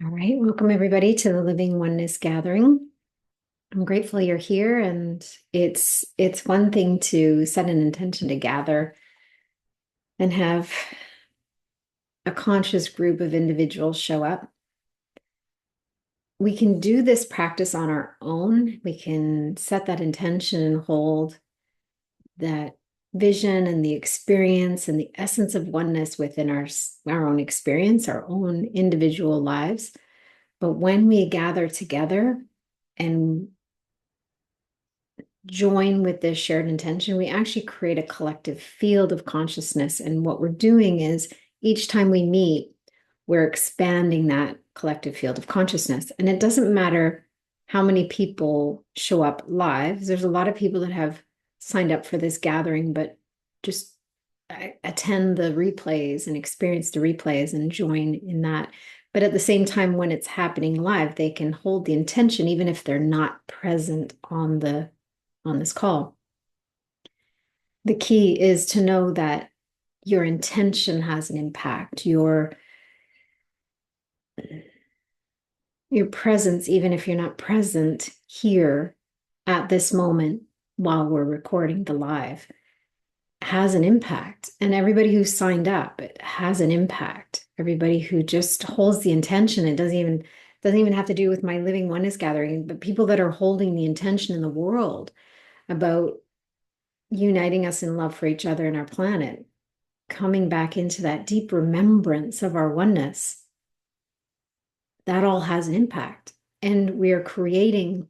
All right, welcome everybody to the Living Oneness Gathering. I'm grateful you're here, and it's one thing to set an intention to gather and have a conscious group of individuals show up. We can do this practice on our own. We can set that intention and hold that vision and the experience and the essence of oneness within our own experience, our own individual lives. But when we gather together and join with this shared intention, we actually create a collective field of consciousness. And what we're doing is each time we meet, we're expanding that collective field of consciousness. And it doesn't matter how many people show up live. There's a lot of people that have signed up for this gathering, but just attend the replays and experience the replays and join in that. But at the same time, when it's happening live, they can hold the intention, even if they're not present on this call. The key is to know that your intention has an impact. Your presence, even if you're not present here at this moment while we're recording the live, has an impact. And everybody who signed up, it has an impact. Everybody who just holds the intention, it doesn't even have to do with my Living Oneness gathering, but people that are holding the intention in the world about uniting us in love for each other and our planet, coming back into that deep remembrance of our oneness, that all has an impact. And we are creating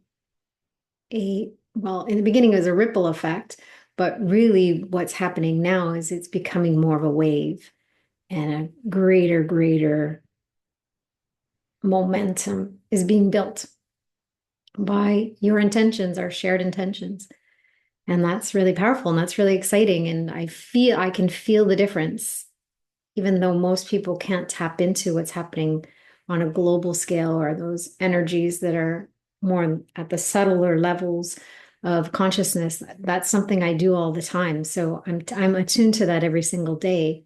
well, in the beginning it was a ripple effect, but really what's happening now is it's becoming more of a wave, and a greater momentum is being built by your intentions, our shared intentions. And that's really powerful, and that's really exciting. And I can feel the difference, even though most people can't tap into what's happening on a global scale, or those energies that are more at the subtler levels of consciousness. That's something I do all the time. So I'm attuned to that every single day.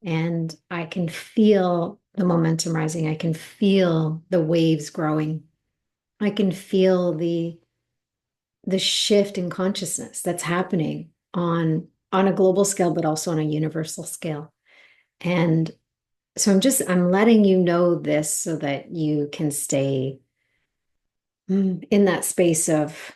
And I can feel the momentum rising. I can feel the waves growing. I can feel the shift in consciousness that's happening on a global scale, but also on a universal scale. And so I'm letting you know this so that you can stay in that space of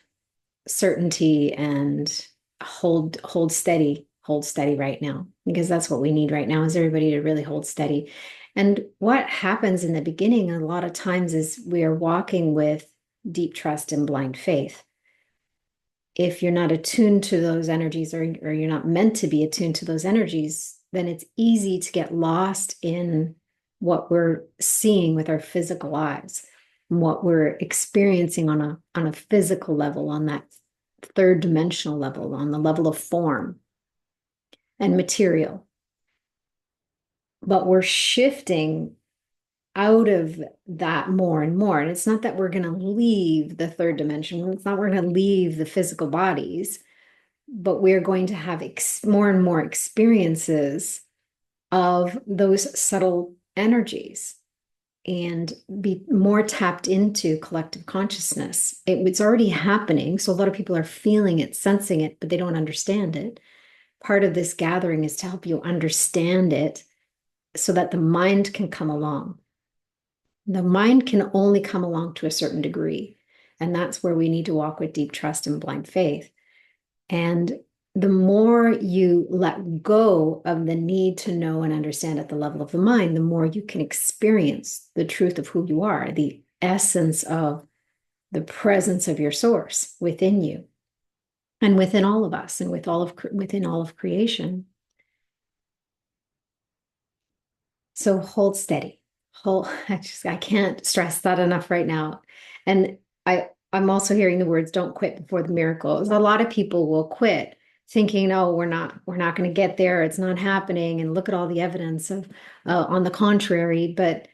certainty and hold steady right now, because that's what we need right now, is everybody to really hold steady. And what happens in the beginning a lot of times is we are walking with deep trust and blind faith. If you're not attuned to those energies, or you're not meant to be attuned to those energies, then it's easy to get lost in what we're seeing with our physical eyes, and what we're experiencing on a physical level, on that third dimensional level, on the level of form and material. But we're shifting out of that more and more. And it's not that we're going to leave the third dimension. It's not we're going to leave the physical bodies, but we're going to have more and more experiences of those subtle energies and be more tapped into collective consciousness. It's already happening. So a lot of people are feeling it, sensing it, but they don't understand it. Part of this gathering is to help you understand it so that the mind can come along. The mind can only come along to a certain degree. And that's where we need to walk with deep trust and blind faith. And the more you let go of the need to know and understand at the level of the mind, the more you can experience the truth of who you are, the essence of the presence of your source within you and within all of us, and within all of creation. So hold steady. I can't stress that enough right now. And I'm also hearing the words, don't quit before the miracles. A lot of people will quit thinking, oh, we're not going to get there. It's not happening. And look at all the evidence of, on the contrary. But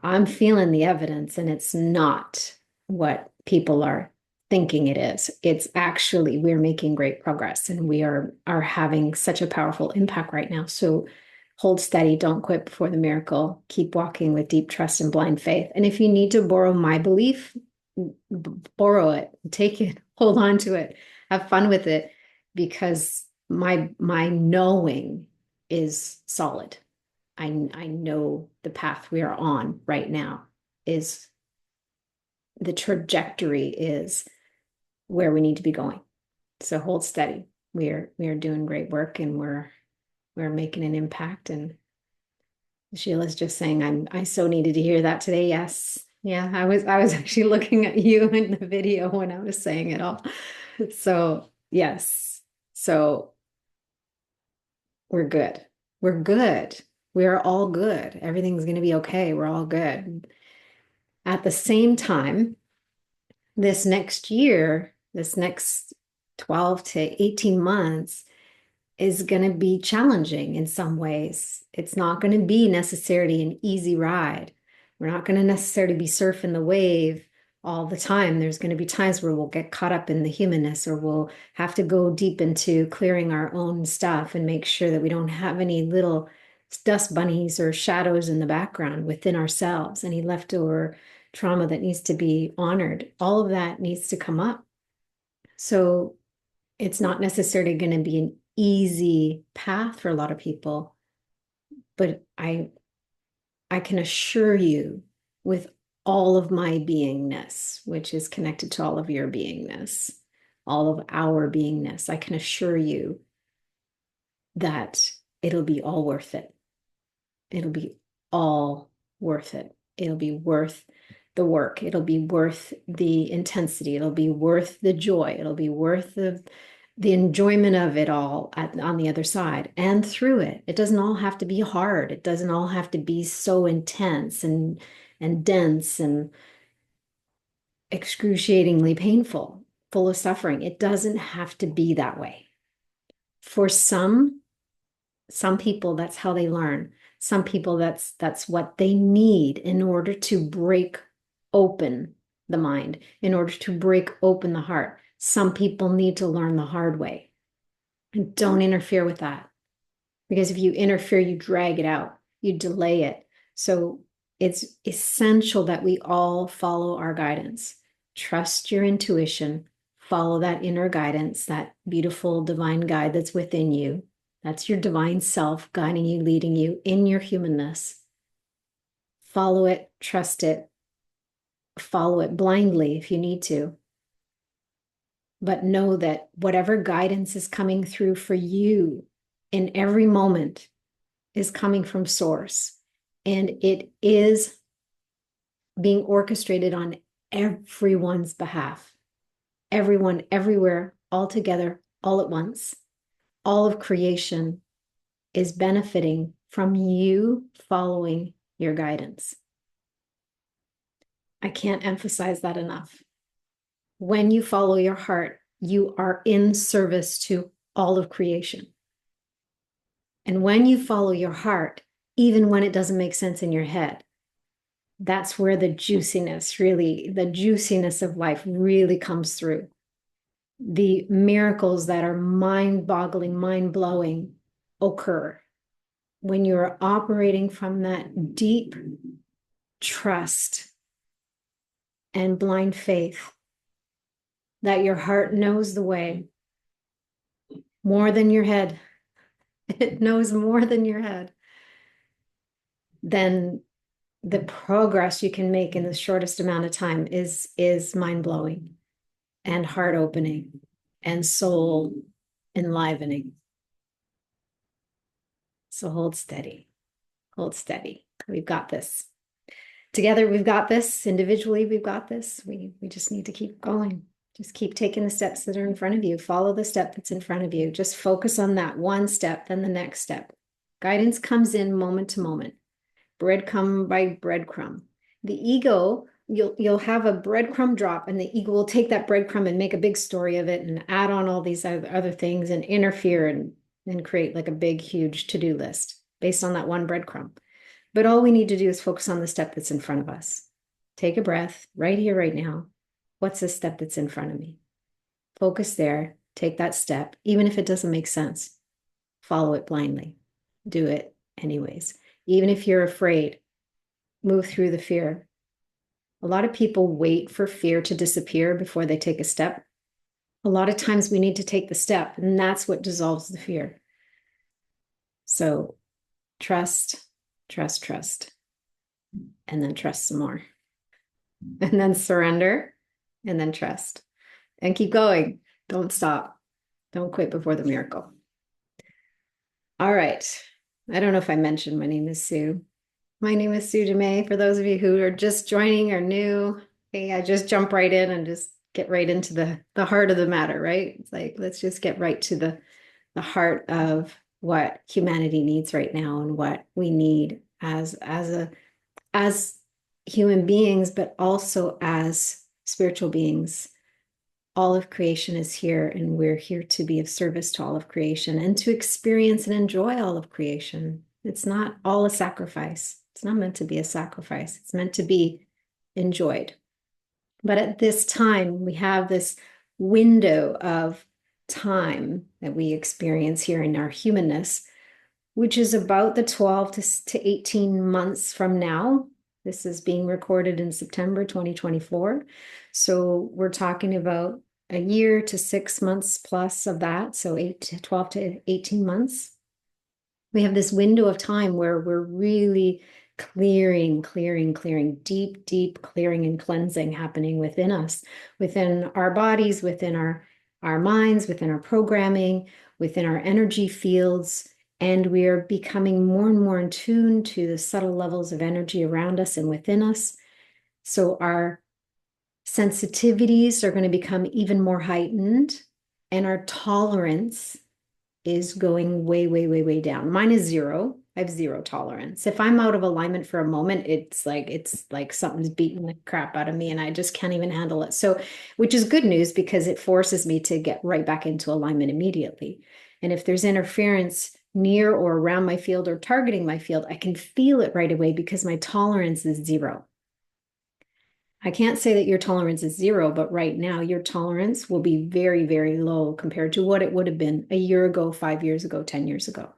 I'm feeling the evidence, and it's not what people are thinking it is. It's actually, we're making great progress, and we are having such a powerful impact right now. So Hold steady, don't quit before the miracle. Keep walking with deep trust and blind faith. And if you need to borrow my belief, borrow it, take it, hold on to it, have fun with it, because my knowing is solid. I know the path we are on right now is the trajectory is where we need to be going. So hold steady. We are doing great work, and we're making an impact. And Sheila's just saying, I so needed to hear that today. Yes. Yeah, I was actually looking at you in the video when I was saying it all. So yes. So we're good. We're good. We are all good. Everything's going to be okay. We're all good. At the same time, this next year, this next 12 to 18 months is going to be challenging in some ways. It's not going to be necessarily an easy ride. We're not going to necessarily be surfing the wave all the time. There's going to be times where we'll get caught up in the humanness, or we'll have to go deep into clearing our own stuff and make sure that we don't have any little dust bunnies or shadows in the background within ourselves, any leftover trauma that needs to be honored. All of that needs to come up. So it's not necessarily going to be an easy path for a lot of people, but I can assure you, with all of my beingness, which is connected to all of your beingness, all of our beingness, I can assure you that it'll be all worth it. It'll be all worth it. It'll be worth the work. It'll be worth the intensity. It'll be worth the joy. It'll be worth the enjoyment of it all on the other side and through it. It doesn't all have to be hard. It doesn't all have to be so intense and dense and excruciatingly painful, full of suffering. It doesn't have to be that way. For some people, that's how they learn. Some people, that's what they need in order to break open the mind, in order to break open the heart. Some people need to learn the hard way. And don't interfere with that. Because if you interfere, you drag it out, you delay it. So it's essential that we all follow our guidance. Trust your intuition, follow that inner guidance, that beautiful divine guide that's within you. That's your divine self guiding you, leading you in your humanness. Follow it, trust it, follow it blindly if you need to. But know that whatever guidance is coming through for you in every moment is coming from source. And it is being orchestrated on everyone's behalf. Everyone, everywhere, all together, all at once. All of creation is benefiting from you following your guidance. I can't emphasize that enough. When you follow your heart, you are in service to all of creation. And when you follow your heart, even when it doesn't make sense in your head, that's where the juiciness of life really comes through. The miracles that are mind-boggling, mind-blowing occur when you're operating from that deep trust and blind faith that your heart knows the way more than your head. It knows more than your head. Then the progress you can make in the shortest amount of time is mind-blowing and heart-opening and soul enlivening. So hold steady. Hold steady. We've got this. Together, we've got this. Individually, we've got this. We just need to keep going. Just keep taking the steps that are in front of you. Follow the step that's in front of you. Just focus on that one step, then the next step. Guidance comes in moment to moment. Breadcrumb by breadcrumb. The ego, you'll have a breadcrumb drop, and the ego will take that breadcrumb and make a big story of it and add on all these other things and interfere and create like a big, huge to-do list based on that one breadcrumb. But all we need to do is focus on the step that's in front of us. Take a breath right here, right now. What's the step that's in front of me? Focus there. Take that step, even if it doesn't make sense. Follow it blindly. Do it anyways. Even if you're afraid, move through the fear. A lot of people wait for fear to disappear before they take a step. A lot of times we need to take the step, and that's what dissolves the fear. So trust, trust, trust, and then trust some more. And then surrender, and then trust. And keep going. Don't stop. Don't quit before the miracle. All right. I don't know if I mentioned my name is Sue. My name is Sue Dumais. For those of you who are just joining or new, hey, I just jump right in and just get right into the heart of the matter, right? It's like, let's just get right to the heart of what humanity needs right now and what we need as human beings, but also as spiritual beings. All of creation is here, and we're here to be of service to all of creation and to experience and enjoy all of creation. It's not all a sacrifice. It's not meant to be a sacrifice. It's meant to be enjoyed. But at this time, we have this window of time that we experience here in our humanness, which is about the 12 to 18 months from now. This is being recorded in September 2024. So we're talking about a year to 6 months plus of that. So 12 to 18 months. We have this window of time where we're really clearing, deep, deep clearing and cleansing happening within us, within our bodies, within our minds, within our programming, within our energy fields. And we are becoming more and more in tune to the subtle levels of energy around us and within us. So our sensitivities are going to become even more heightened, and our tolerance is going way, way, way, way down. Mine is zero. I have zero tolerance. If I'm out of alignment for a moment, it's like something's beating the crap out of me and I just can't even handle it. So, which is good news because it forces me to get right back into alignment immediately. And if there's interference near or around my field or targeting my field, I can feel it right away because my tolerance is zero. I can't say that your tolerance is zero, but right now your tolerance will be very, very low compared to what it would have been a year ago, 5 years ago, 10 years ago.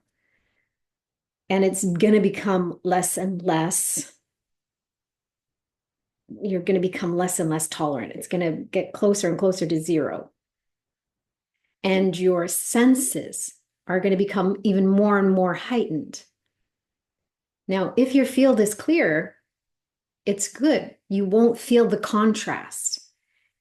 And it's going to become less and less. You're going to become less and less tolerant. It's going to get closer and closer to zero. And your senses are going to become even more and more heightened. Now, if your field is clear, it's good. You won't feel the contrast.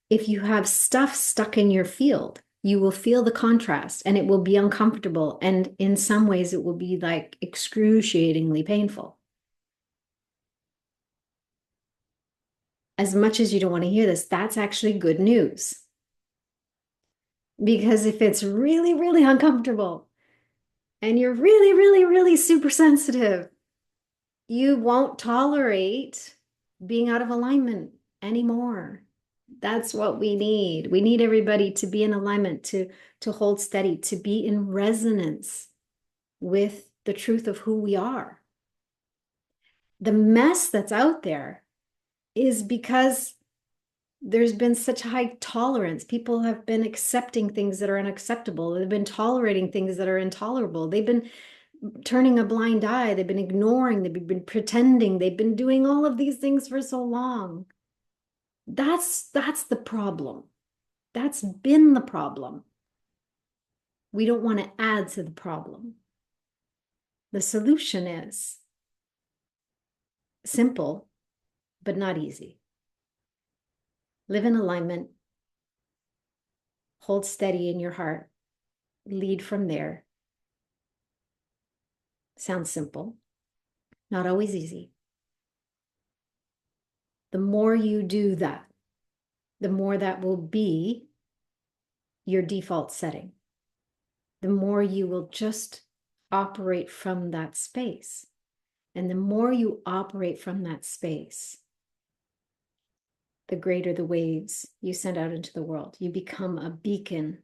If you have stuff stuck in your field, you will feel the contrast and it will be uncomfortable. And in some ways, it will be like excruciatingly painful. As much as you don't want to hear this, that's actually good news. Because if it's really, really uncomfortable and you're really, really, really super sensitive, you won't tolerate being out of alignment anymore. That's what we need. We need everybody to be in alignment, to hold steady, to be in resonance with the truth of who we are. The mess that's out there is because there's been such high tolerance. People have been accepting things that are unacceptable. They've been tolerating things that are intolerable. They've been turning a blind eye. They've been ignoring. They've been pretending. They've been doing all of these things for so long. That's the problem. That's been the problem. We don't want to add to the problem. The solution is simple, but not easy. Live in alignment. Hold steady in your heart. Lead from there. Sounds simple, not always easy. The more you do that, the more that will be your default setting. The more you will just operate from that space. And the more you operate from that space, the greater the waves you send out into the world. You become a beacon,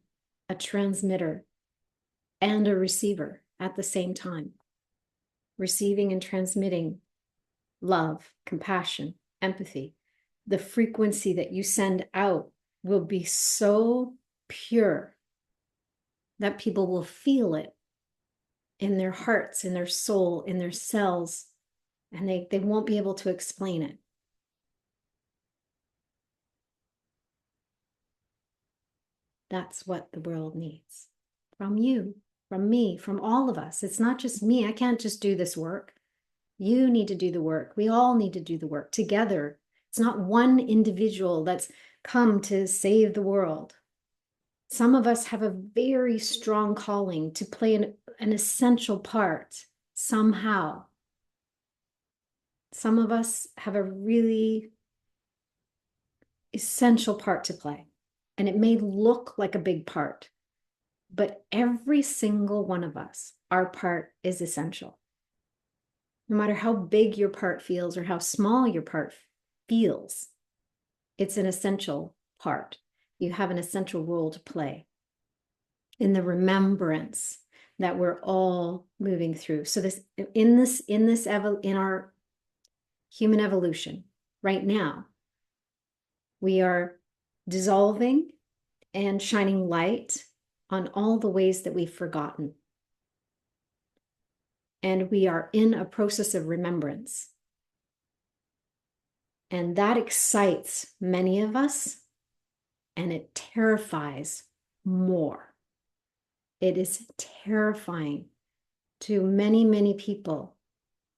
a transmitter, and a receiver at the same time. Receiving and transmitting love, compassion, empathy. The frequency that you send out will be so pure that people will feel it in their hearts, in their soul, in their cells, and they won't be able to explain it. That's what the world needs from you, from me, from all of us. It's not just me. I can't just do this work. You need to do the work. We all need to do the work together. It's not one individual that's come to save the world. Some of us have a very strong calling to play an essential part somehow. Some of us have a really essential part to play, and it may look like a big part, but every single one of us, our part is essential. No matter how big your part feels or how small your part feels, it's an essential part. You have an essential role to play in the remembrance that we're all moving through. So in our human evolution right now, we are dissolving and shining light on all the ways that we've forgotten. And we are in a process of remembrance. And that excites many of us, and it terrifies more. It is terrifying to many, many people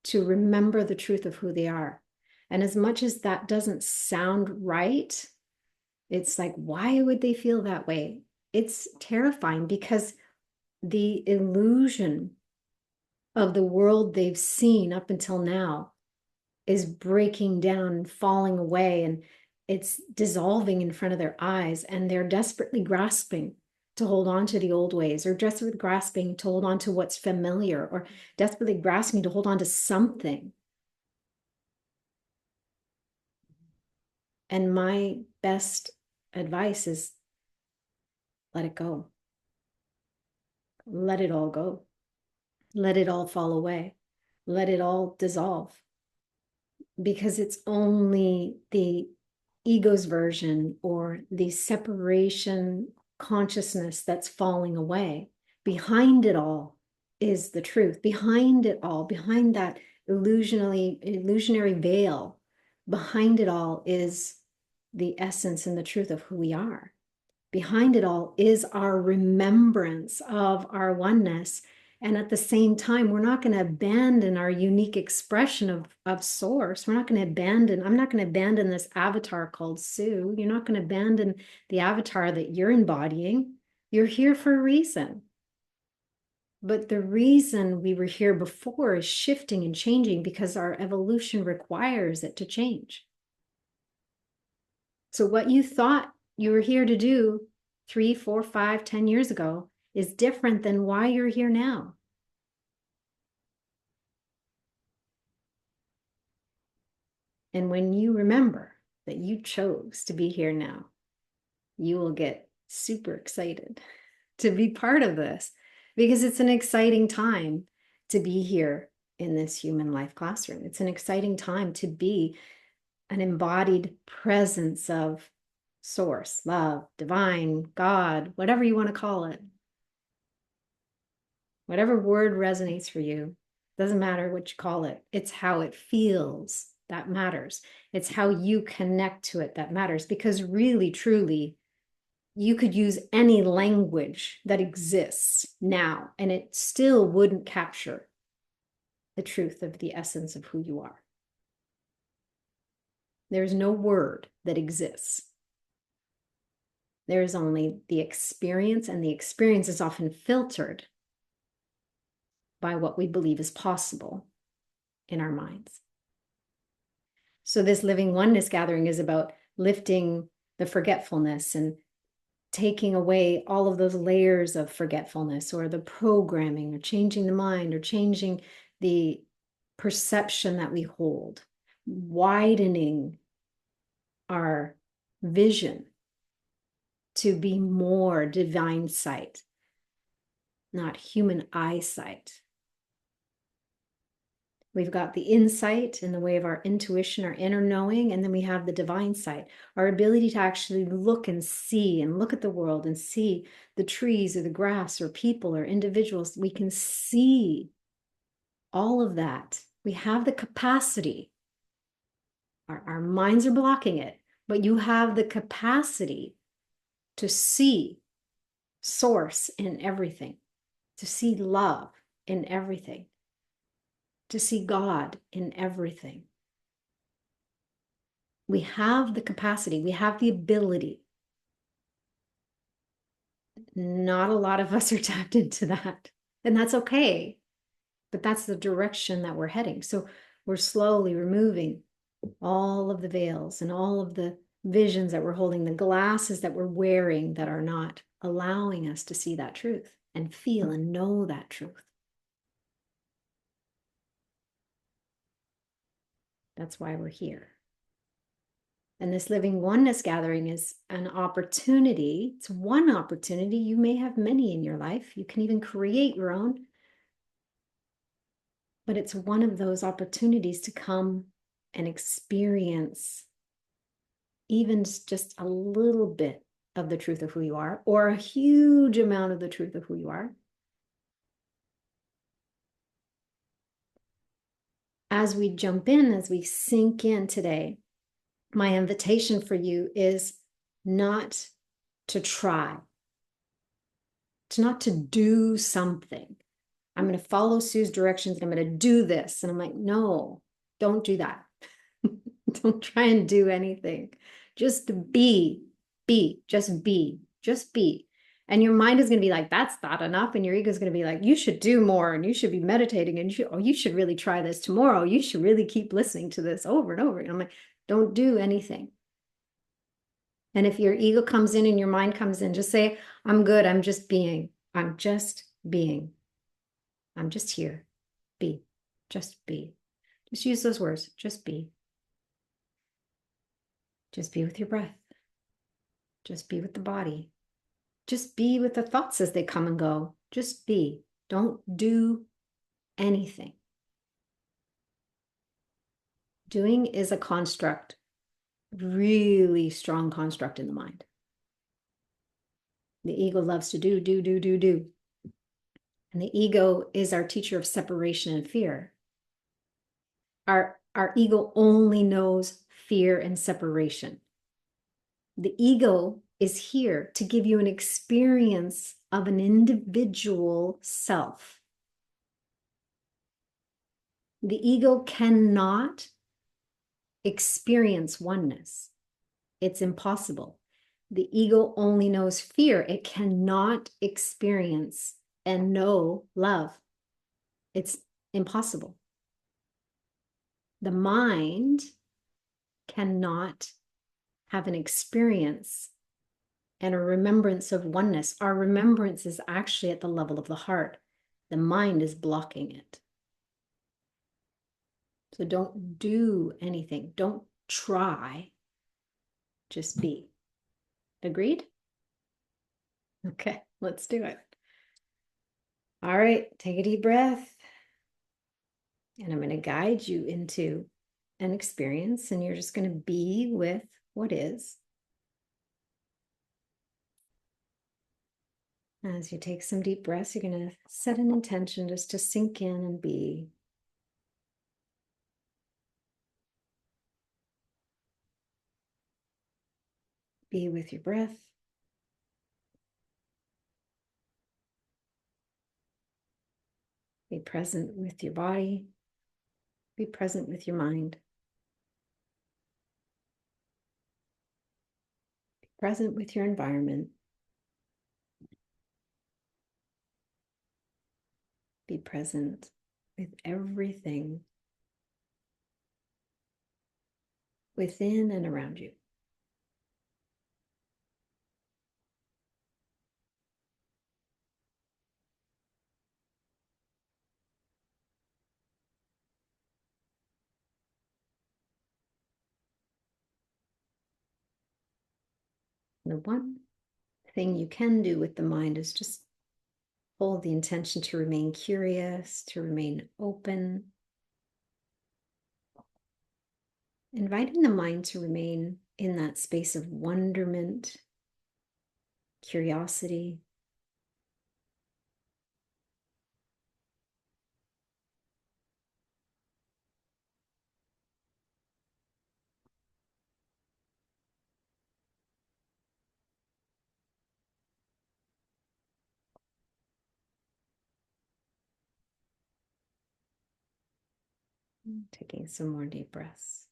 to remember the truth of who they are. And as much as that doesn't sound right, it's like, why would they feel that way? It's terrifying because the illusion of the world they've seen up until now is breaking down and falling away, and it's dissolving in front of their eyes, and they're desperately grasping to hold on to the old ways, or desperately grasping to hold on to what's familiar, or desperately grasping to hold on to something. And my best advice is let it go. Let it all go. Let it all fall away. Let it all dissolve. Because it's only the ego's version or the separation consciousness that's falling away. Behind it all is the truth. Behind it all, behind that illusionary veil, behind it all is the essence and the truth of who we are. Behind it all is our remembrance of our oneness. And at the same time, we're not going to abandon our unique expression of source. I'm not going to abandon this avatar called Sue. You're not going to abandon the avatar that you're embodying. You're here for a reason. But the reason we were here before is shifting and changing because our evolution requires it to change. So what you thought you were here to do 3, 4, 5, 10 years ago is different than why you're here now. And when you remember that you chose to be here now, you will get super excited to be part of this because it's an exciting time to be here in this human life classroom. It's an exciting time to be an embodied presence of source, love, divine, God, whatever you want to call it. Whatever word resonates for you, doesn't matter what you call it. It's how it feels that matters. It's how you connect to it that matters. Because really, truly, you could use any language that exists now, and it still wouldn't capture the truth of the essence of who you are. There's no word that exists. There is only the experience, and the experience is often filtered by what we believe is possible in our minds. So this living oneness gathering is about lifting the forgetfulness and taking away all of those layers of forgetfulness or the programming or changing the mind or changing the perception that we hold, widening our vision to be more divine sight, not human eyesight. We've got the insight in the way of our intuition, our inner knowing, and then we have the divine sight, our ability to actually look and see and look at the world and see the trees or the grass or people or individuals. We can see all of that. We have the capacity. Our minds are blocking it, but you have the capacity to see source in everything, to see love in everything, to see God in everything. We have the capacity, we have the ability. Not a lot of us are tapped into that, and that's okay, but that's the direction that we're heading. So we're slowly removing all of the veils and all of the visions that we're holding, the glasses that we're wearing that are not allowing us to see that truth and feel and know that truth. That's why we're here. And this living oneness gathering is an opportunity. It's one opportunity. You may have many in your life. You can even create your own. But it's one of those opportunities to come and experience even just a little bit of the truth of who you are, or a huge amount of the truth of who you are. As we jump in, as we sink in today, my invitation for you is not to try, to not to do something. I'm going to follow Sue's directions and I'm going to do this. And I'm like, no, don't do that. Don't try and do anything. Just just be. And your mind is going to be like, that's not enough. And your ego is going to be like, you should do more and you should be meditating and you should really try this tomorrow. You should really keep listening to this over and over. And I'm like, don't do anything. And if your ego comes in and your mind comes in, just say, I'm good. I'm just being. I'm just being. I'm just here. Be. Just be. Just use those words. Just be. Just be with your breath. Just be with the body. Just be with the thoughts as they come and go. Just be. Don't do anything. Doing is a construct, really strong construct in the mind. The ego loves to do. And the ego is our teacher of separation and fear. Our ego only knows fear and separation. The ego is here to give you an experience of an individual self. The ego cannot experience oneness. It's impossible. The ego only knows fear. It cannot experience and know love. It's impossible. The mind cannot have an experience and a remembrance of oneness. Our remembrance is actually at the level of the heart. The mind is blocking it. So don't do anything. Don't try. Just be. Agreed? Okay, let's do it. All right, take a deep breath. And I'm going to guide you into an experience, and you're just going to be with what is. As you take some deep breaths, you're going to set an intention just to sink in and be. Be with your breath. Be present with your body. Be present with your mind. Be present with your environment. Be present with everything within and around you. The one thing you can do with the mind is just hold the intention to remain curious, to remain open, inviting the mind to remain in that space of wonderment, curiosity. Taking some more deep breaths.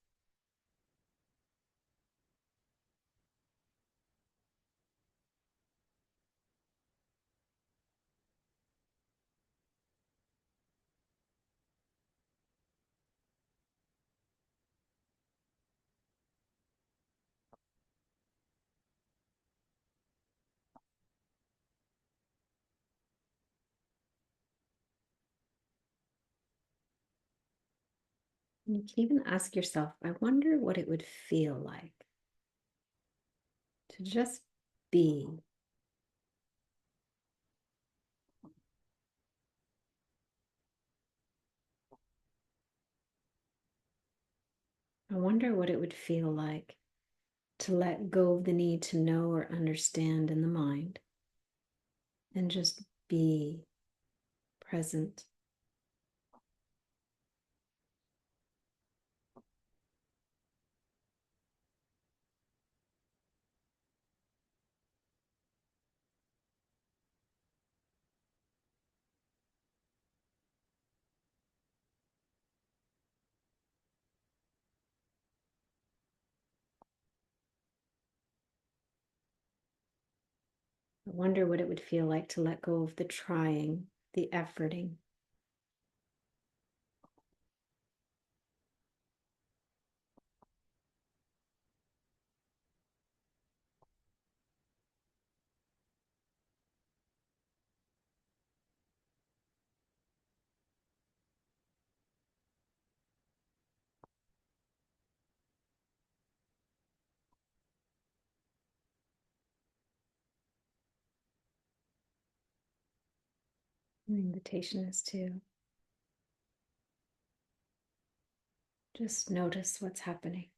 And you can even ask yourself, I wonder what it would feel like to just be. I wonder what it would feel like to let go of the need to know or understand in the mind and just be present. I wonder what it would feel like to let go of the trying, the efforting. The invitation is to just notice what's happening.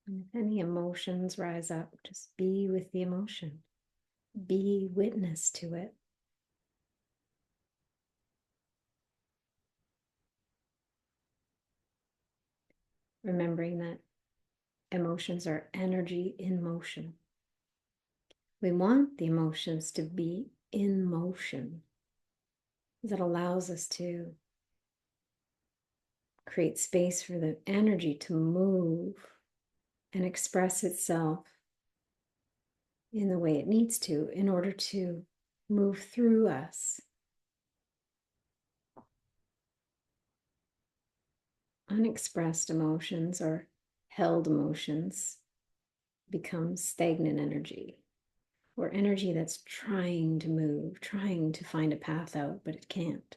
And if any emotions rise up, just be with the emotion, be witness to it. Remembering that emotions are energy in motion. We want the emotions to be in motion. That allows us to create space for the energy to move and express itself in the way it needs to in order to move through us. Unexpressed emotions or held emotions become stagnant energy, or energy that's trying to move, trying to find a path out, but it can't.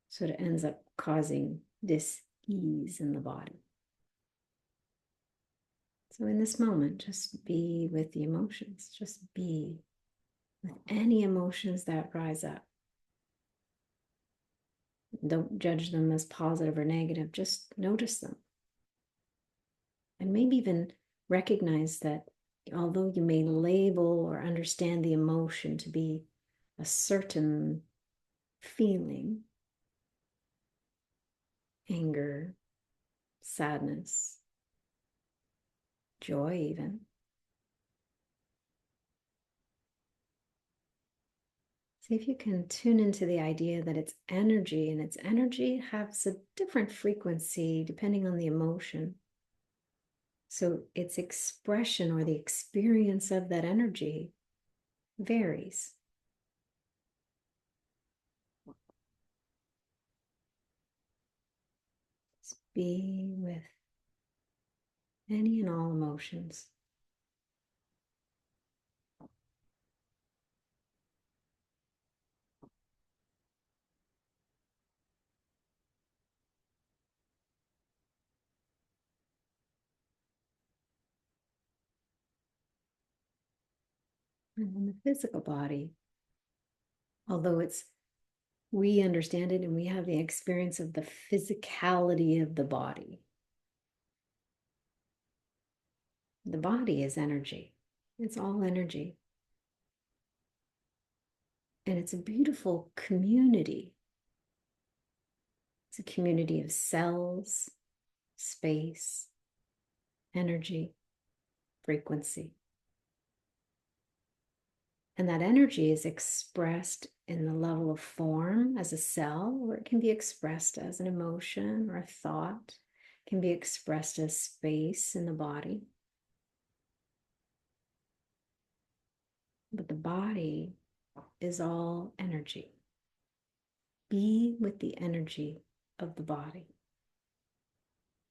So it ends up causing dis-ease in the body. So in this moment, just be with the emotions, just be with any emotions that rise up. Don't judge them as positive or negative, just notice them. And maybe even recognize that although you may label or understand the emotion to be a certain feeling, anger, sadness, joy, even, see if you can tune into the idea that it's energy, and its energy has a different frequency depending on the emotion. So its expression or the experience of that energy varies. Just be with any and all emotions. And then the physical body, although we understand it and we have the experience of the physicality of the body. The body is energy. It's all energy. And it's a beautiful community. It's a community of cells, space, energy, frequency. And that energy is expressed in the level of form as a cell, or it can be expressed as an emotion or a thought. It can be expressed as space in the body. But the body is all energy. Be with the energy of the body.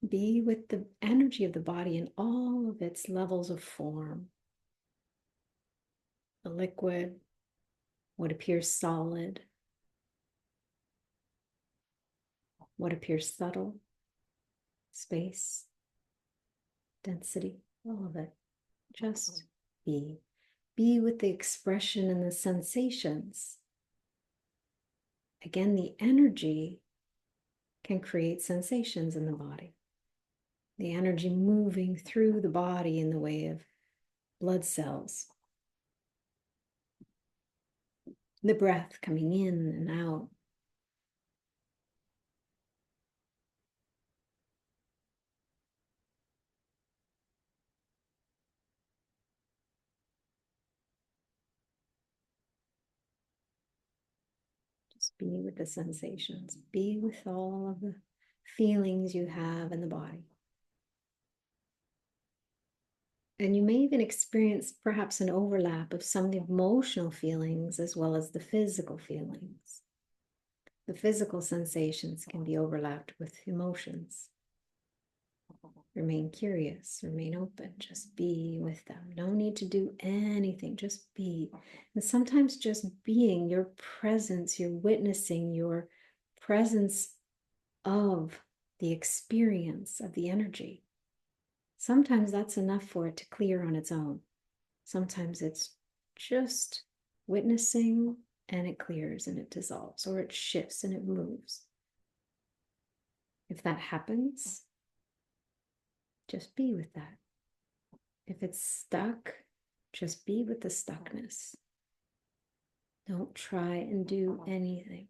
Be with the energy of the body in all of its levels of form. The liquid, what appears solid, what appears subtle, space, density, all of it. Just be. Be with the expression and the sensations. Again, the energy can create sensations in the body. The energy moving through the body in the way of blood cells. The breath coming in and out. Just be with the sensations. Be with all of the feelings you have in the body. And you may even experience perhaps an overlap of some of the emotional feelings as well as the physical feelings. The physical sensations can be overlapped with emotions. Remain curious, remain open, just be with them. No need to do anything, just be. And sometimes just being, your presence, your witnessing, your presence of the experience of the energy. Sometimes that's enough for it to clear on its own. Sometimes it's just witnessing and it clears and it dissolves, or it shifts and it moves. If that happens, just be with that. If it's stuck, just be with the stuckness. Don't try and do anything.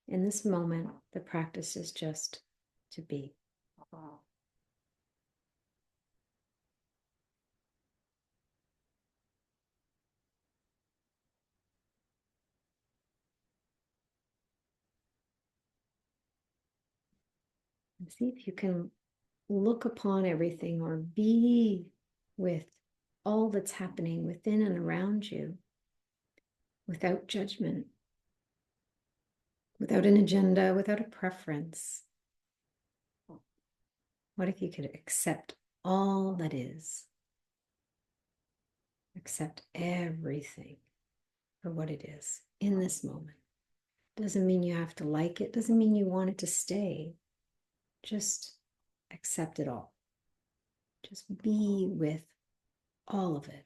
In this moment, the practice is just to be. And see if you can look upon everything or be with all that's happening within and around you without judgment, without an agenda, without a preference. What if you could accept all that is? Accept everything for what it is in this moment. Doesn't mean you have to like it, doesn't mean you want it to stay. Just accept it all. Just be with all of it.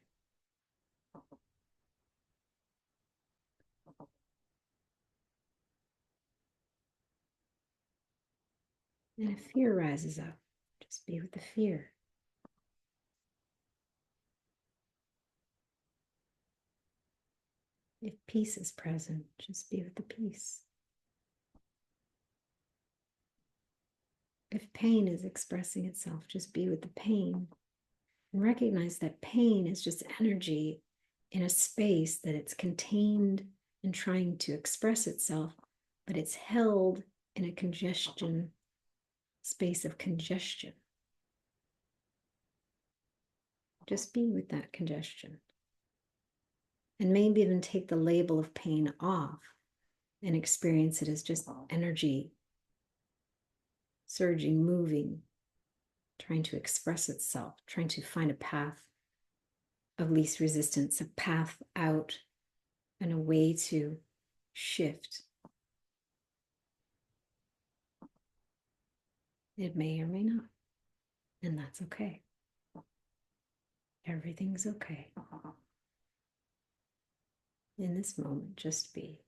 And if fear rises up, just be with the fear. If peace is present, just be with the peace. If pain is expressing itself, just be with the pain. And recognize that pain is just energy in a space that it's contained and trying to express itself, but it's held in a congestion, space of congestion. Just be with that congestion. And maybe even take the label of pain off and experience it as just energy surging, moving, trying to express itself, trying to find a path of least resistance, a path out and a way to shift. It may or may not, and that's okay. Everything's okay. In this moment, just be.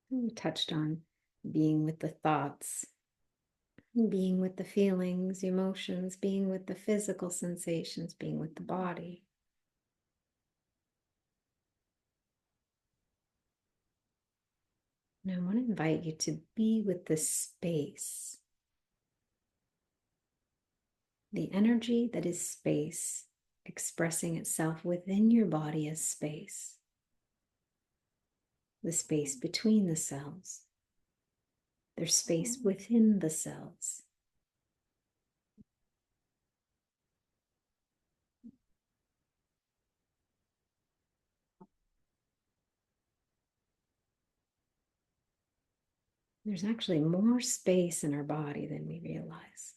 We touched on being with the thoughts, being with the feelings, emotions, being with the physical sensations, being with the body. Now I want to invite you to be with the space, the energy that is space, expressing itself within your body as space, the space between the cells. There's space within the cells. There's actually more space in our body than we realize.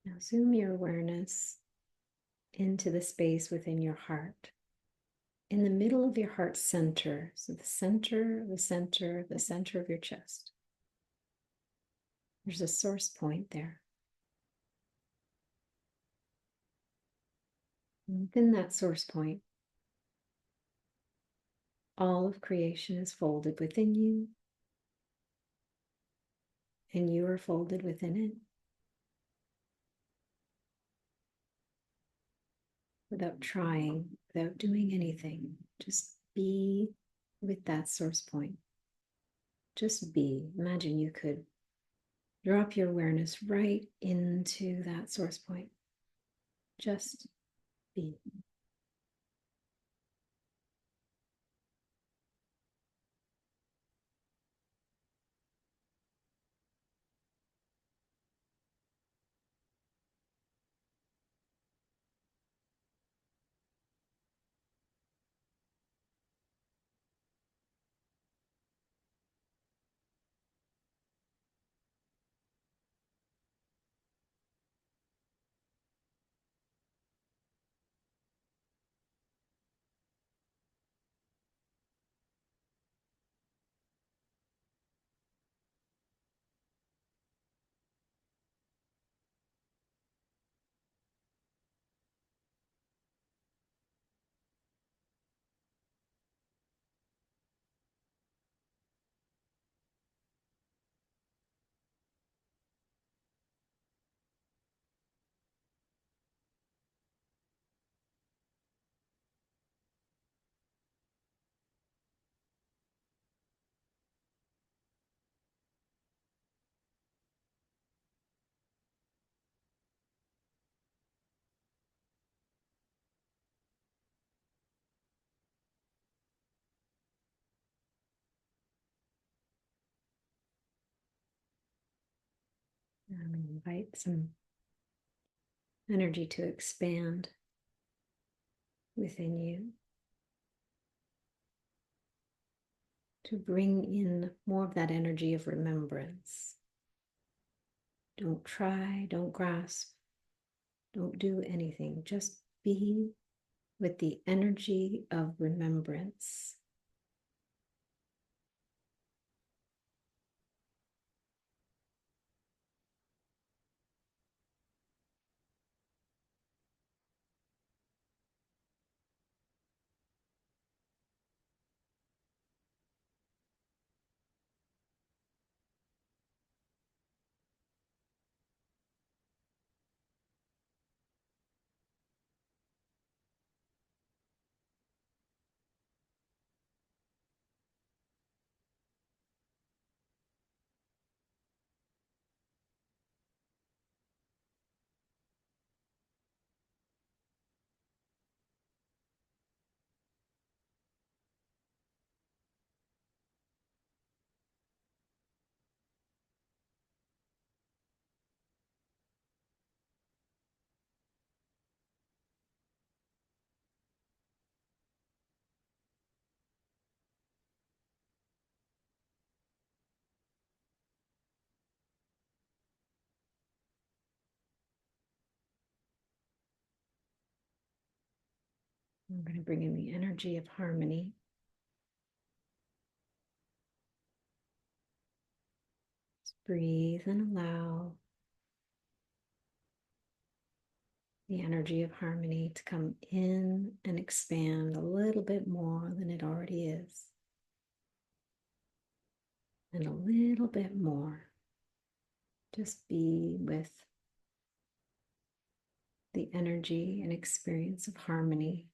Now zoom your awareness into the space within your heart, in the middle of your heart center. So the center, the center, the center of your chest. There's a source point there. And within that source point, all of creation is folded within you, and you are folded within it. Without trying, without doing anything, just be with that source point. Just be. Imagine you could drop your awareness right into that source point. Just be. Invite some energy to expand within you, to bring in more of that energy of remembrance. Don't try, don't grasp, don't do anything. Just be with the energy of remembrance. I'm going to bring in the energy of harmony. Just breathe and allow the energy of harmony to come in and expand a little bit more than it already is. And a little bit more. Just be with the energy and experience of harmony.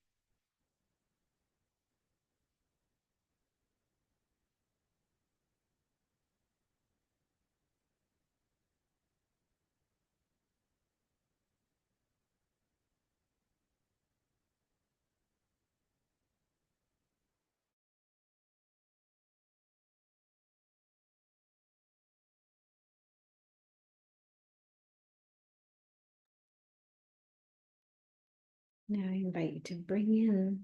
Now I invite you to bring in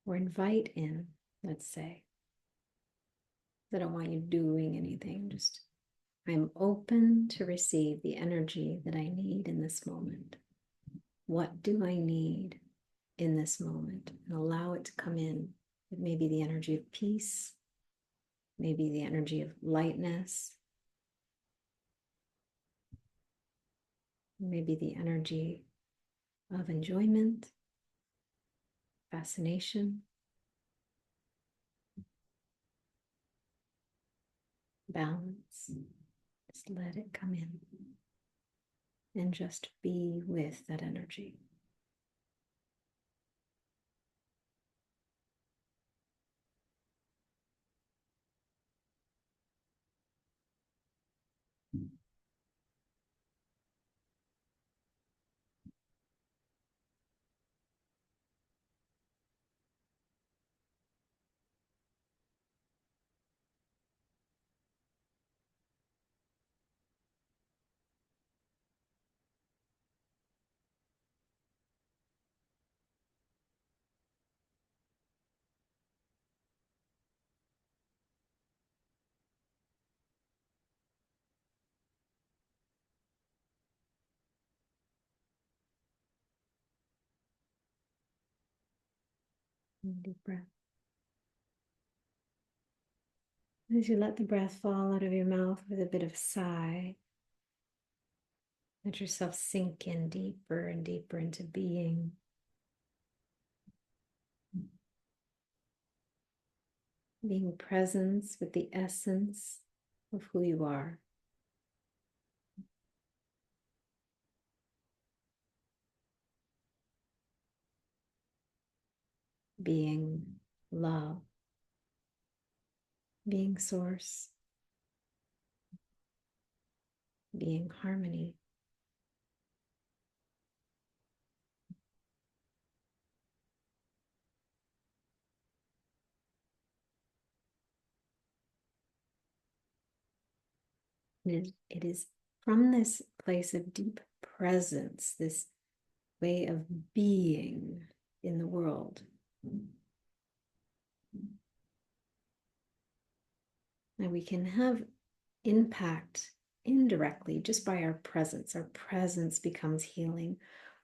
or invite in, let's say. I don't want you doing anything, just I'm open to receive the energy that I need in this moment. What do I need in this moment? And allow it to come in. It may be the energy of peace, maybe the energy of lightness, maybe the energy of enjoyment, fascination, balance. Just let it come in and just be with that energy. Deep breath. As you let the breath fall out of your mouth with a bit of sigh, let yourself sink in deeper and deeper into being. Being presence with the essence of who you are. Being love. Being source. Being harmony. It is from this place of deep presence, this way of being in the world, that we can have impact indirectly just by our presence. Our presence becomes healing.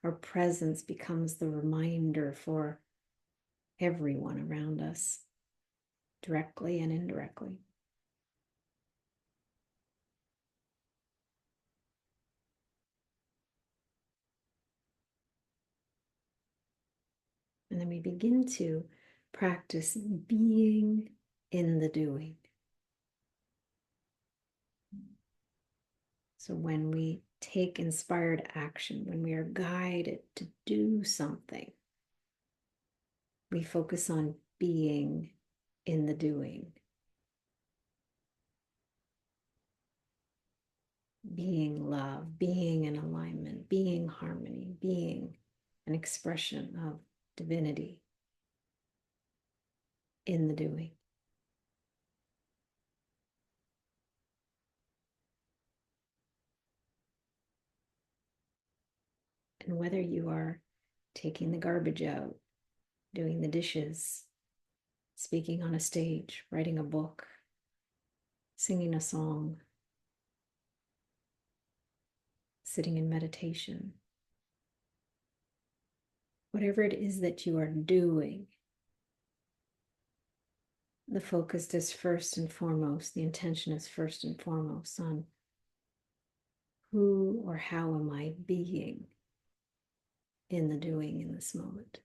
Our presence becomes the reminder for everyone around us, directly and indirectly. And then we begin to practice being in the doing. So when we take inspired action, when we are guided to do something, we focus on being in the doing. Being love, being in alignment, being harmony, being an expression of divinity in the doing. And whether you are taking the garbage out, doing the dishes, speaking on a stage, writing a book, singing a song, sitting in meditation, whatever it is that you are doing, the focus is first and foremost, the intention is first and foremost on who or how am I being in the doing in this moment.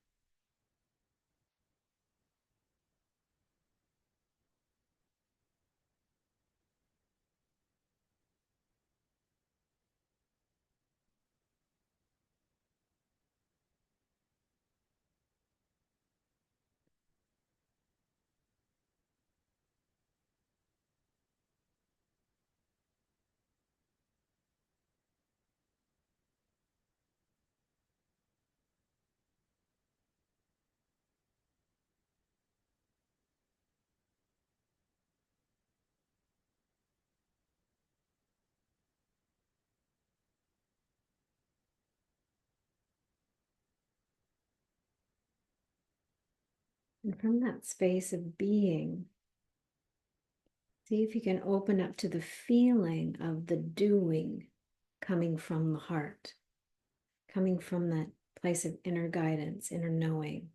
And from that space of being, see if you can open up to the feeling of the doing coming from the heart, coming from that place of inner guidance, inner knowing.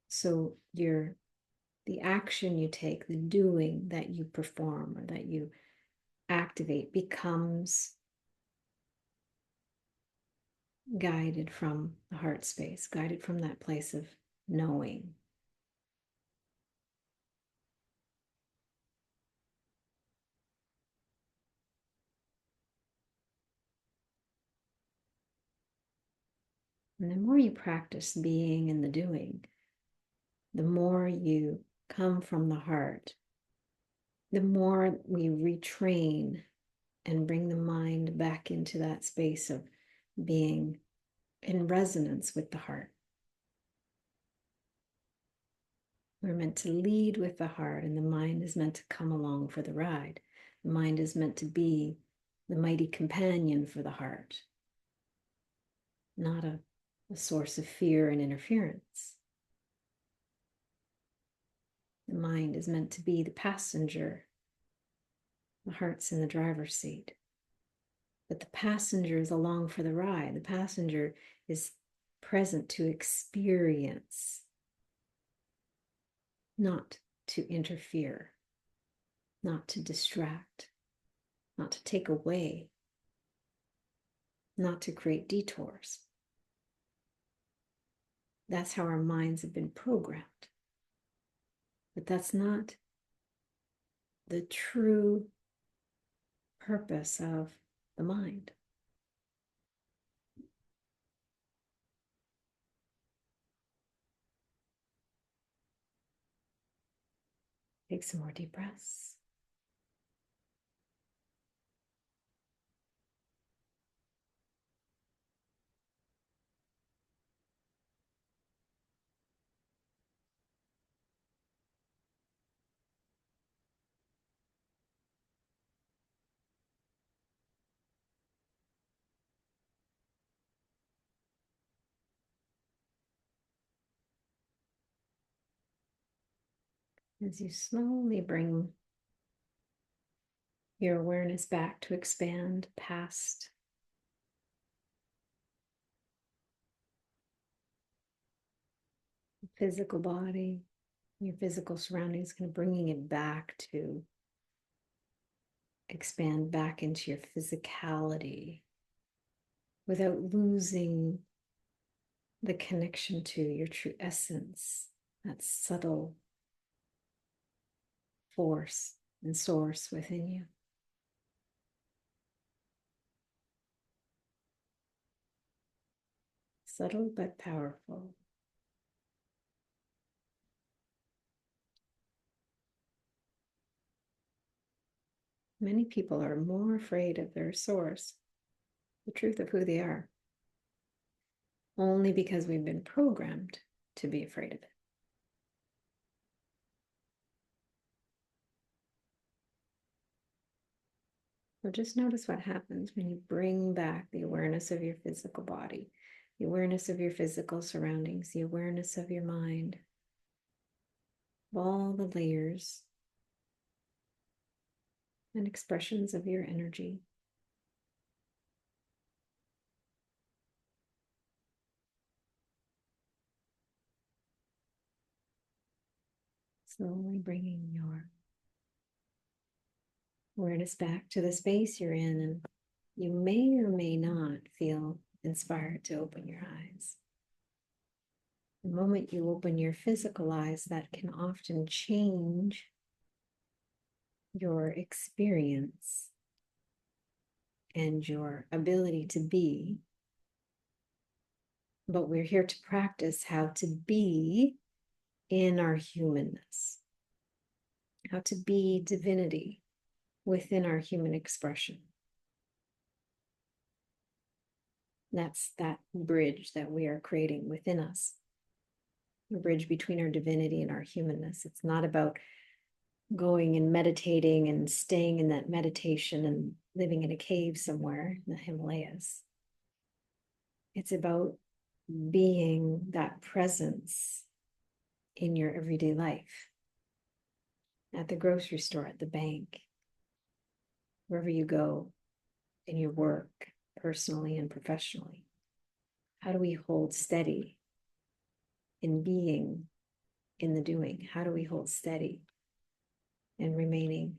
So the action you take, the doing that you perform or that you activate becomes guided from the heart space, guided from that place of knowing. And the more you practice being and the doing, the more you come from the heart, the more we retrain and bring the mind back into that space of being in resonance with the heart. We're meant to lead with the heart, and the mind is meant to come along for the ride. The mind is meant to be the mighty companion for the heart, not a source of fear and interference. The mind is meant to be the passenger. The heart's in the driver's seat. But the passenger is along for the ride. The passenger is present to experience, not to interfere, not to distract, not to take away, not to create detours. That's how our minds have been programmed. But that's not the true purpose of the mind. Take some more deep breaths. As you slowly bring your awareness back to expand past the physical body, your physical surroundings, kind of bringing it back to expand back into your physicality without losing the connection to your true essence, that subtle force and source within you. Subtle but powerful. Many people are more afraid of their source, the truth of who they are, only because we've been programmed to be afraid of it. So just notice what happens when you bring back the awareness of your physical body, the awareness of your physical surroundings, the awareness of your mind, of all the layers and expressions of your energy. Slowly bringing your awareness back to the space you're in, and you may or may not feel inspired to open your eyes. The moment you open your physical eyes, that can often change your experience and your ability to be. But we're here to practice how to be in our humanness, how to be divinity within our human expression. That's that bridge that we are creating within us, a bridge between our divinity and our humanness. It's not about going and meditating and staying in that meditation and living in a cave somewhere in the Himalayas. It's about being that presence in your everyday life, at the grocery store, at the bank, wherever you go, in your work, personally and professionally. How do we hold steady in being in the doing? How do we hold steady in remaining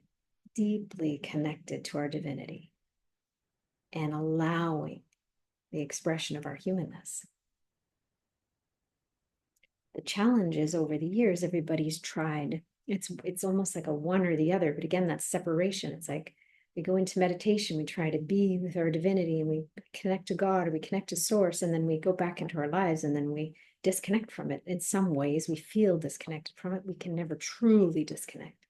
deeply connected to our divinity and allowing the expression of our humanness? The challenge is, over the years, everybody's tried. It's almost like a one or the other, but again, that's separation. It's like we go into meditation, we try to be with our divinity, and we connect to God, or we connect to source, and then we go back into our lives, and then we disconnect from it. In some ways, we feel disconnected from it. We can never truly disconnect.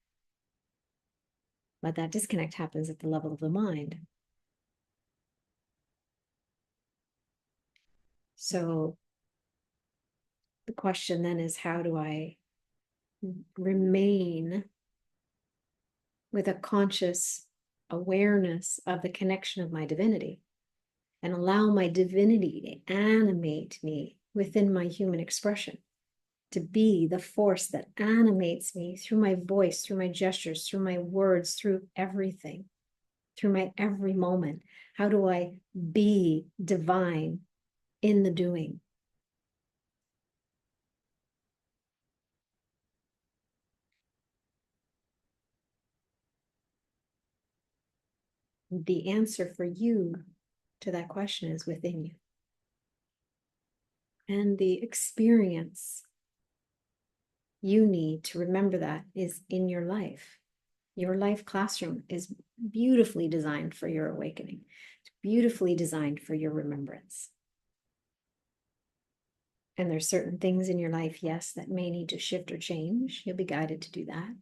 But that disconnect happens at the level of the mind. So the question then is, how do I remain with a conscious awareness of the connection of my divinity and allow my divinity to animate me within my human expression, to be the force that animates me through my voice, through my gestures, through my words, through everything, through my every moment? How do I be divine in the doing? The answer for you to that question is within you. And the experience you need to remember that is in your life. Your life classroom is beautifully designed for your awakening. It's beautifully designed for your remembrance. And there's certain things in your life, yes, that may need to shift or change. You'll be guided to do that.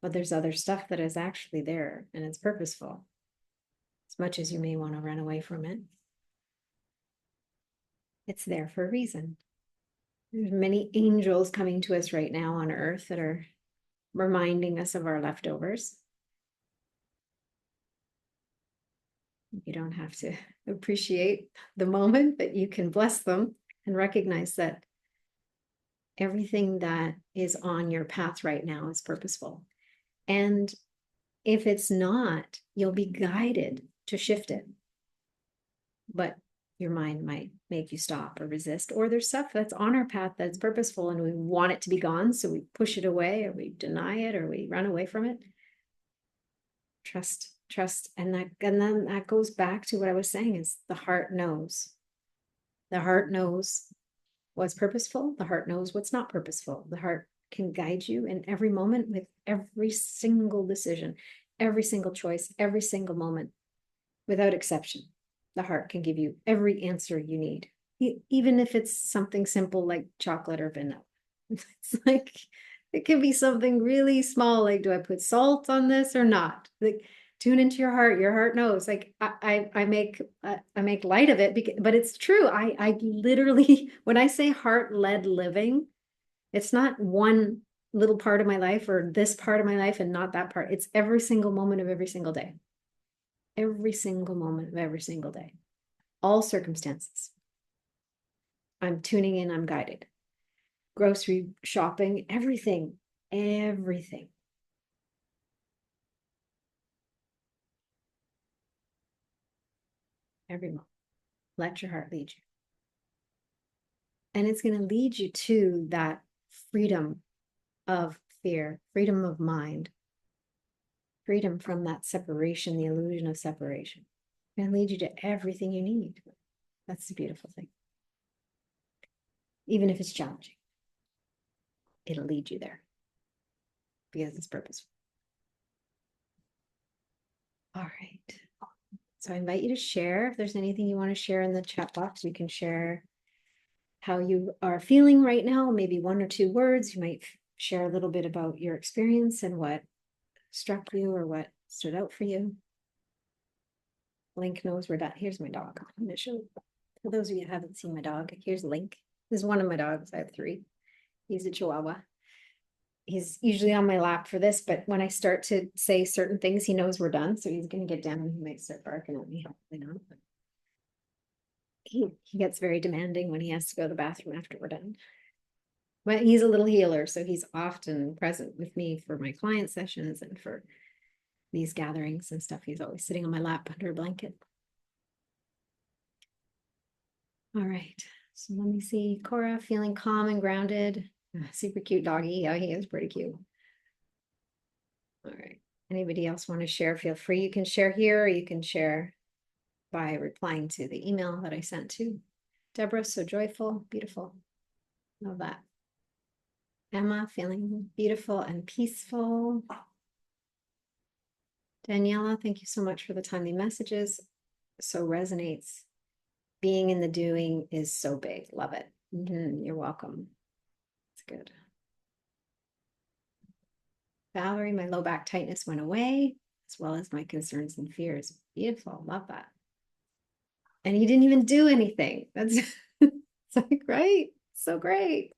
But there's other stuff that is actually there, and it's purposeful. As much as you may want to run away from it, it's there for a reason. There's many angels coming to us right now on earth that are reminding us of our leftovers. You don't have to appreciate the moment, but you can bless them and recognize that everything that is on your path right now is purposeful. And if it's not, you'll be guided to shift it. But your mind might make you stop or resist, or there's stuff that's on our path that's purposeful and we want it to be gone, so we push it away, or we deny it, or we run away from it. Trust, and then that goes back to what I was saying, is the heart knows. The heart knows what's purposeful. The heart knows what's not purposeful. The heart can guide you in every moment with every single decision, every single choice, every single moment, without exception. The heart can give you every answer you need, even if it's something simple like chocolate or vanilla. It's like, it can be something really small, like, do I put salt on this or not? Like, tune into your heart. Your heart knows. Like, I make light of it, but it's true. I literally, when I say heart-led living, it's not one little part of my life or this part of my life and not that part. It's every single moment of every single day. Every single moment of every single day. All circumstances. I'm tuning in, I'm guided. Grocery shopping, everything, everything. Every moment. Let your heart lead you. And it's going to lead you to that freedom of fear, freedom of mind, freedom from that separation, the illusion of separation, and lead you to everything you need. That's the beautiful thing. Even if it's challenging, it'll lead you there because it's purposeful. All right. So I invite you to share. If there's anything you want to share in the chat box, you can share how you are feeling right now, maybe 1 or 2 words. You might share a little bit about your experience and what struck you or what stood out for you. Link knows we're done. Here's my dog. I'm going to show, for those of you who haven't seen my dog, here's Link. This is one of my dogs. I have 3. He's a Chihuahua. He's usually on my lap for this, but when I start to say certain things, he knows we're done. So he's going to get down and he might start barking at me. Hopefully not. But he gets very demanding when he has to go to the bathroom after we're done. But he's a little healer, so he's often present with me for my client sessions and for these gatherings and stuff. He's always sitting on my lap under a blanket. All right, so let me see. Cora, feeling calm and grounded. Super cute doggy. Yeah, he is pretty cute. All right. Anybody else want to share? Feel free. You can share here, or you can share by replying to the email that I sent to Deborah. So joyful, beautiful. Love that. Emma, feeling beautiful and peaceful. Daniela, thank you so much for the timely messages. So resonates. Being in the doing is so big. Love it. You're welcome. It's good. Valerie, my low back tightness went away, as well as my concerns and fears. Beautiful. Love that. And you didn't even do anything. That's it's like, right? So great.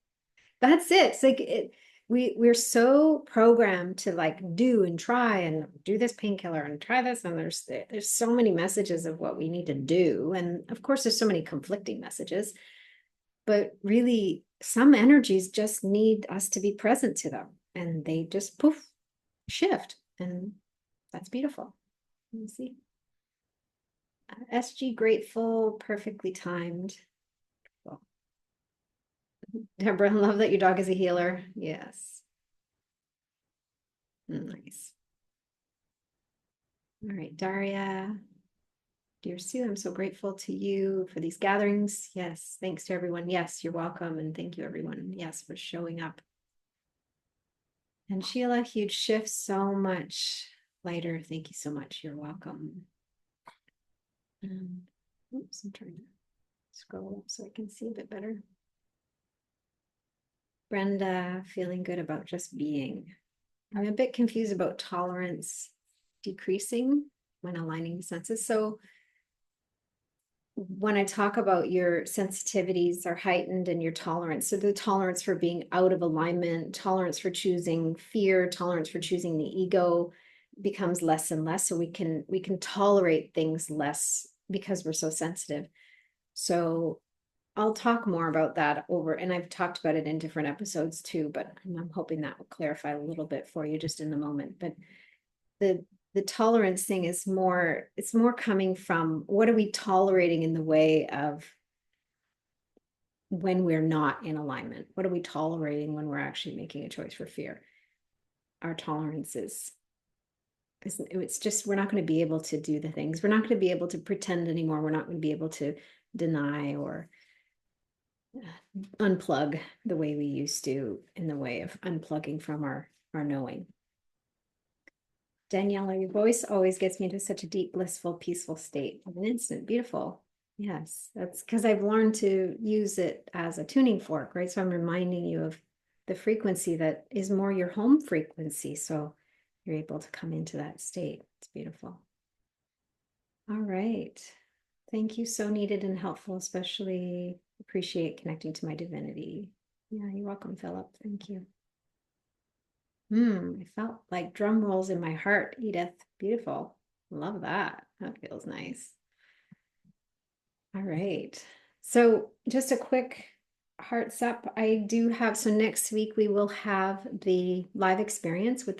That's it. It's like we're so programmed to like do and try and do this painkiller and try this. And there's so many messages of what we need to do. And of course, there's so many conflicting messages, but really some energies just need us to be present to them. And they just poof, shift. And that's beautiful. Let me see. SG grateful, perfectly timed. Well, Deborah, I love that your dog is a healer. Yes. Nice. All right, Daria. Dear Sue, I'm so grateful to you for these gatherings. Yes, thanks to everyone. Yes, you're welcome. And thank you, everyone. Yes, for showing up. And Sheila, huge shift, so much lighter. Thank you so much. You're welcome. Oops, I'm trying to scroll up so I can see a bit better. Brenda, feeling good about just being. I'm a bit confused about tolerance decreasing when aligning the senses. So when I talk about your sensitivities are heightened and your tolerance, so the tolerance for being out of alignment, tolerance for choosing fear, tolerance for choosing the ego becomes less and less. So we can tolerate things less because we're so sensitive. So I'll talk more about that and I've talked about it in different episodes too, but I'm hoping that will clarify a little bit for you just in a moment. But the tolerance thing is more, it's more coming from what are we tolerating in the way of when we're not in alignment? What are we tolerating when we're actually making a choice for fear? Our tolerance it's just, we're not going to be able to do the things. We're not going to be able to pretend anymore. We're not going to be able to deny or unplug the way we used to, in the way of unplugging from our knowing. Daniela, your voice always gets me to such a deep, blissful, peaceful state of an instant. Beautiful. Yes, that's because I've learned to use it as a tuning fork, right? So I'm reminding you of the frequency that is more your home frequency. So you're able to come into that state. It's beautiful. All right. Thank you. So needed and helpful, especially appreciate connecting to my divinity. Yeah, you're welcome, Philip. Thank you. I felt like drum rolls in my heart, Edith. Beautiful. Love that. That feels nice. All right. So just a quick hearts up. I do have, so next week we will have the live experience with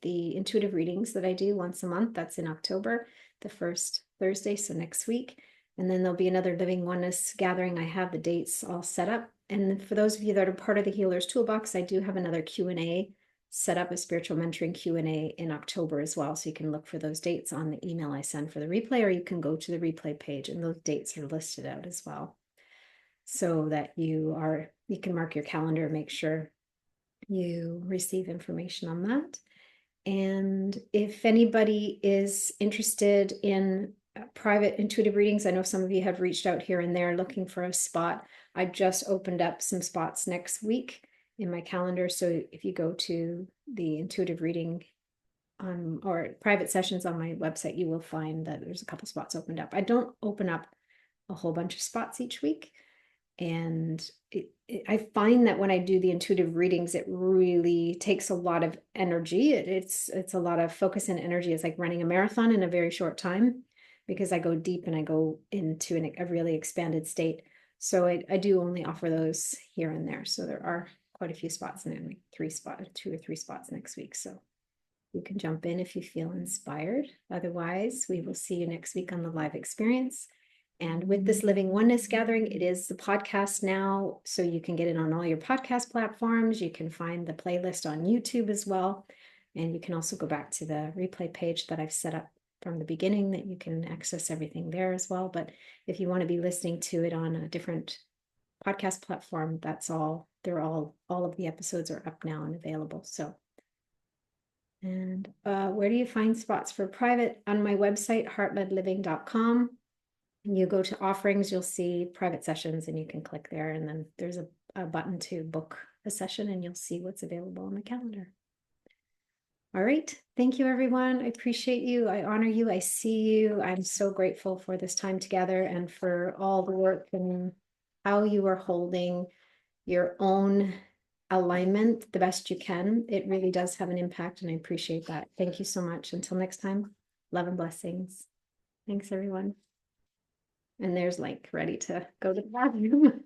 the intuitive readings that I do once a month. That's in October, the first Thursday. So next week. And then there'll be another Living Oneness gathering. I have the dates all set up. And for those of you that are part of the Healer's Toolbox, I do have another Q&A set up, a spiritual mentoring Q&A in October as well. So you can look for those dates on the email I send for the replay, or you can go to the replay page and those dates are listed out as well. So that you can mark your calendar, make sure you receive information on that. And if anybody is interested in private intuitive readings, I know some of you have reached out here and there looking for a spot. I just opened up some spots next week in my calendar. So if you go to the intuitive reading or private sessions on my website, you will find that there's a couple spots opened up. I don't open up a whole bunch of spots each week. And I find that when I do the intuitive readings, it really takes a lot of energy. It's a lot of focus and energy. It's like running a marathon in a very short time, because I go deep and I go into a really expanded state. So I do only offer those here and there. So there are quite a few spots, and then like 2 or 3 spots next week. So you can jump in if you feel inspired. Otherwise, we will see you next week on the live experience. And with this Living Oneness gathering, it is the podcast now, so you can get it on all your podcast platforms. You can find the playlist on YouTube as well. And you can also go back to the replay page that I've set up from the beginning, that you can access everything there as well. But if you want to be listening to it on a different podcast platform, that's all. All of the episodes are up now and available. So, and where do you find spots for private? On my website, heartledliving.com. You go to offerings, you'll see private sessions, and you can click there, and then there's a button to book a session, and you'll see what's available on the calendar. All right. Thank you, everyone. I appreciate you. I honor you. I see you. I'm so grateful for this time together and for all the work and how you are holding your own alignment the best you can. It really does have an impact, and I appreciate that. Thank you so much. Until next time, love and blessings. Thanks, everyone. And there's like ready to go to the bathroom.